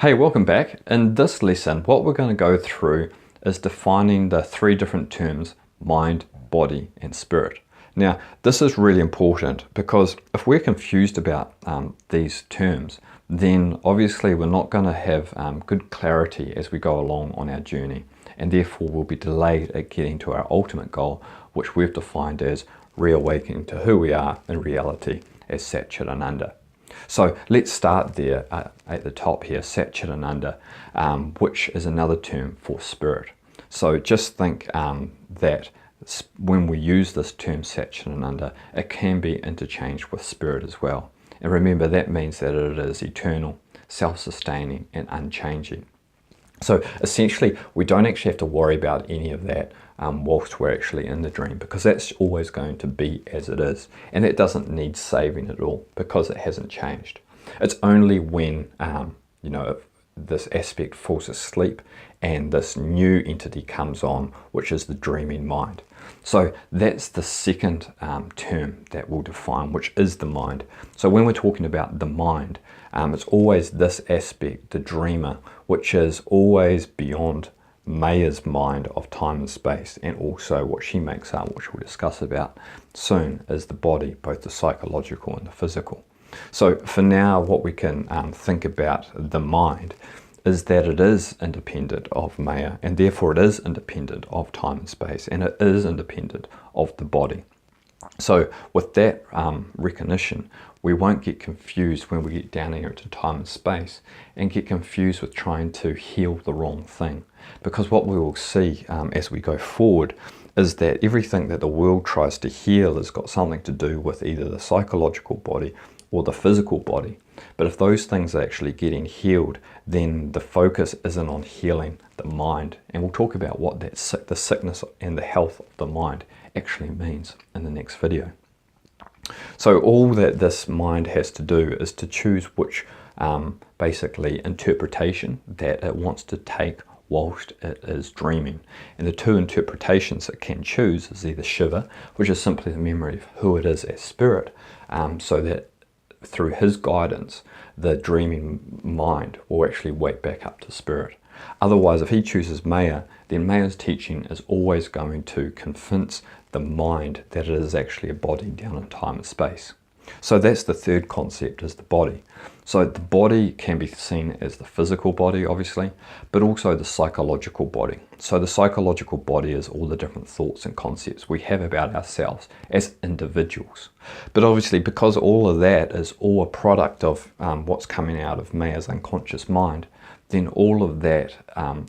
Hey, welcome back. In this lesson, what we're going to go through is defining the three different terms: mind, body, and spirit. Now, this is really important because if we're confused about these terms, then obviously we're not going to have good clarity as we go along on our journey, and therefore we'll be delayed at getting to our ultimate goal, which we've defined as reawakening to who we are in reality as Sat Chit Ananda. So let's start there at the top here, Sat Chit Ananda, which is another term for spirit. So just think that when we use this term Sat Chit Ananda, it can be interchanged with spirit as well. And remember, that means that it is eternal, self-sustaining, and unchanging. So essentially, we don't actually have to worry about any of that whilst we're actually in the dream, because that's always going to be as it is, and it doesn't need saving at all because it hasn't changed. It's only when this aspect falls asleep and this new entity comes on, which is the dreaming mind. So that's the second term that we'll define, which is the mind. So when we're talking about the mind, it's always this aspect, the dreamer, which is always beyond Maya's mind of time and space, and also what she makes up, which we'll discuss about soon, is the body, both the psychological and the physical. So for now, what we can think about the mind is that it is independent of Maya, and therefore it is independent of time and space, and it is independent of the body. So with that recognition, we won't get confused when we get down here into time and space and get confused with trying to heal the wrong thing. Because what we will see as we go forward is that everything that the world tries to heal has got something to do with either the psychological body or the physical body. But if those things are actually getting healed, then the focus isn't on healing the mind. And we'll talk about what the sickness and the health of the mind actually means in the next video. So all that this mind has to do is to choose which basically interpretation that it wants to take whilst it is dreaming. And the two interpretations it can choose is either Shiva, which is simply the memory of who it is as spirit, so that through his guidance, the dreaming mind will actually wake back up to spirit. Otherwise, if he chooses Maya, then Maya's teaching is always going to convince the mind that it is actually a body down in time and space. So that's the third concept, is the body. So the body can be seen as the physical body, obviously, but also the psychological body. So the psychological body is all the different thoughts and concepts we have about ourselves as individuals. But obviously, because all of that is all a product of what's coming out of Maya's unconscious mind, then all of that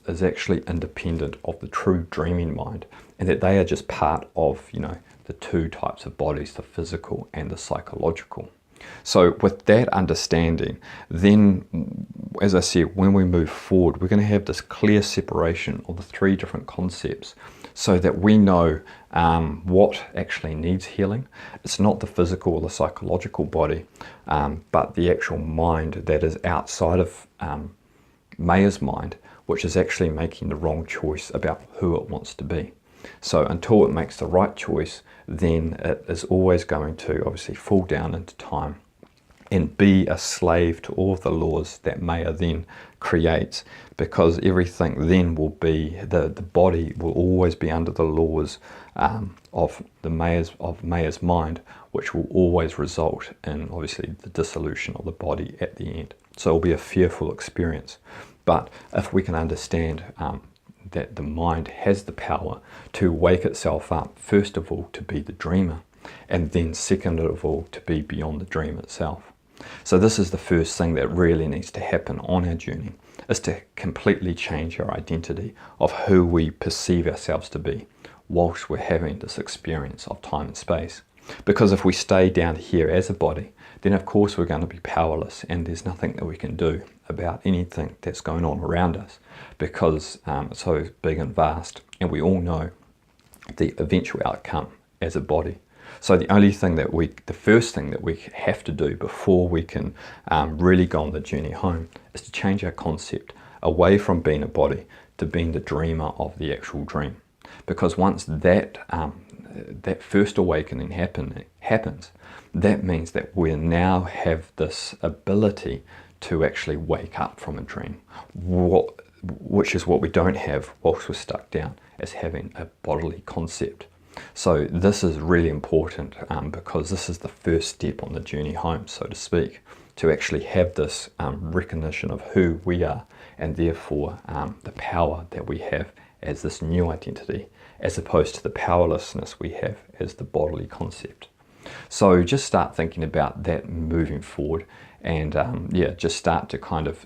is actually independent of the true dreaming mind, and that they are just part of, the two types of bodies, the physical and the psychological. So with that understanding, then, as I said, when we move forward, we're going to have this clear separation of the three different concepts so that we know what actually needs healing. It's not the physical or the psychological body, but the actual mind that is outside of Maya's mind, which is actually making the wrong choice about who it wants to be. So until it makes the right choice, then it is always going to obviously fall down into time and be a slave to all of the laws that Maya then creates, because everything then will be, the body will always be under the laws of Maya's mind, which will always result in obviously the dissolution of the body at the end. So it will be a fearful experience. But if we can understand that the mind has the power to wake itself up, first of all to be the dreamer, and then second of all to be beyond the dream itself. So this is the first thing that really needs to happen on our journey, is to completely change our identity of who we perceive ourselves to be whilst we're having this experience of time and space. Because if we stay down here as a body, then of course we're going to be powerless, and there's nothing that we can do about anything that's going on around us, because it's so big and vast, and we all know the eventual outcome as a body. So the first thing that we have to do before we can really go on the journey home is to change our concept away from being a body to being the dreamer of the actual dream. Because once that first awakening happens, that means that we now have this ability to actually wake up from a dream, which is what we don't have whilst we're stuck down, as having a bodily concept. So this is really important because this is the first step on the journey home, so to speak, to actually have this recognition of who we are, and therefore the power that we have as this new identity, as opposed to the powerlessness we have as the bodily concept. So just start thinking about that moving forward, and yeah, just start to kind of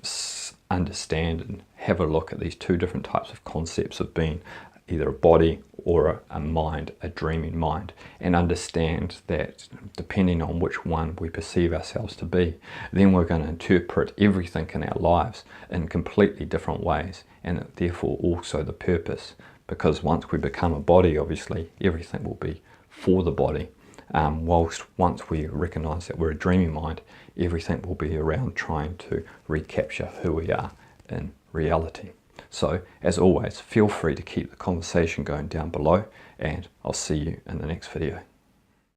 understand and have a look at these two different types of concepts of being either a body or a mind, a dreaming mind, and understand that depending on which one we perceive ourselves to be, then we're going to interpret everything in our lives in completely different ways, and therefore also the purpose, because once we become a body, obviously everything will be for the body, whilst once we recognize that we're a dreaming mind, everything will be around trying to recapture who we are in reality. So, as always, feel free to keep the conversation going down below, and I'll see you in the next video.